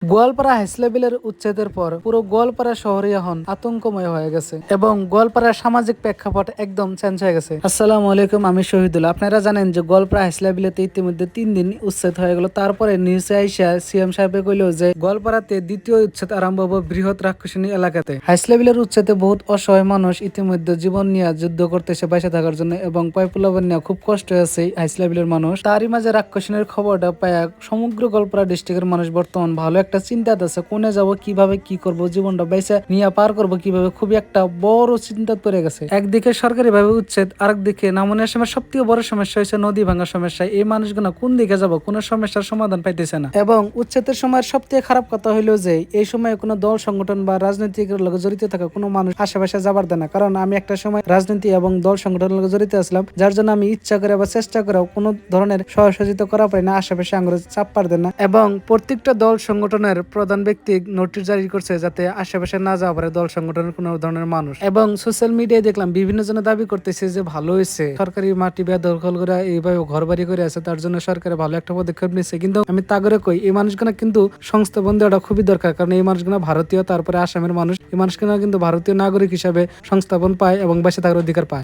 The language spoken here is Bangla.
গোয়ালপাড়া হাইস্কুলের উচ্ছেদের পর পুরো গোয়ালপাড়া শহরে এখন আতঙ্কময় হয়ে গেছে এবং গোয়ালপাড়ার সামাজিক প্রেক্ষাপট একদম চেঞ্জ হয়ে গেছে। আসসালামু আলাইকুম, আমি শহীদুল্লাহ। আপনারা জানেন যে গোয়ালপাড়া হাইস্কুলেতে ইতিমধ্যে 3 দিন উচ্ছেদ হয়ে গেল। তারপরে নিউজে আইসা সিএম সাহেবে কইল যে গোয়ালপাড়াতে দ্বিতীয় উচ্ছেদ আরম্ভ হবে বৃহৎ রাক্ষসিনী এলাকাতে। হাইস্কুলের উচ্ছেদে বহুত অসহায় মানুষ ইতিমধ্যে জীবন নিয়ে যুদ্ধ করতেছে বেঁচে থাকার জন্য এবং পয়পুলাবন নিয়ে খুব কষ্ট আছে হাইস্কুলের মানুষ। তারই মাঝে রাক্ষসিনীর খবরটা পায় সমগ্র গোয়ালপাড়া ডিস্ট্রিক্টের মানুষ বর্তমান ভালো একটা চিন্তা আছে, কোনে যাব, কিভাবে কি করব, জীবনটা বেঁচে নিয়ে পার করব কিভাবে, খুবই একটা বড় চিন্তা পড়ে গেছে। একদিকে সরকারি ভাবে উচ্ছেদ, আরেকদিকে নামনের সময় সবথেকে বড় সমস্যা হয়েছে নদী ভাঙার সমস্যা। এই মানুষগুলো কোন দিকে যাব, কোন সমস্যার সমাধান পাইতেছে না। এবং উচ্ছেদের সময় সবথেকে খারাপ কথা হইলো যে এই সময় কোনো দল সংগঠন বা রাজনৈতিকের লগে জড়িত থাকা কোনো মানুষ আশেপাশে যাবার দেয় না। কারণ আমি একটা সময় রাজনীতি এবং দল সংগঠনের লগে জড়িত আসলাম, যার জন্য আমি ইচ্ছা করে বা চেষ্টা করে কোনো ধরনের সহযোগিতা করা পারি না, আশেপাশে আঙুরে চাপ পার দেন না। এবং প্রত্যেকটা দল সংগঠনের প্রধান ব্যক্তি নোটিশ জারি করছে যাতে আশেপাশে না যাওয়া পারে দল সংগঠনের কোনো ধরনের মানুষ। এবং সোশ্যাল মিডিয়ায় দেখলাম বিভিন্ন জনে দাবি করতেছে যে ভালো হয়েছে সরকারি মাটি বেদখল করে এইভাবে ঘর বাড়ি করে আছে, তার জন্য সরকার ভালো একটা পদক্ষেপ নিচ্ছে। কিন্তু আমি তা করে কই এই মানুষগুলো কিন্তু সংস্থাপন দেওয়াটা খুবই দরকার, কারণ এই মানুষগুলো ভারতীয়, তারপরে আসামের মানুষ, এই মানুষগুলো কিন্তু ভারতীয় নাগরিক হিসাবে সংস্থাপন পায় এবং বেঁচে থাকার অধিকার পায়।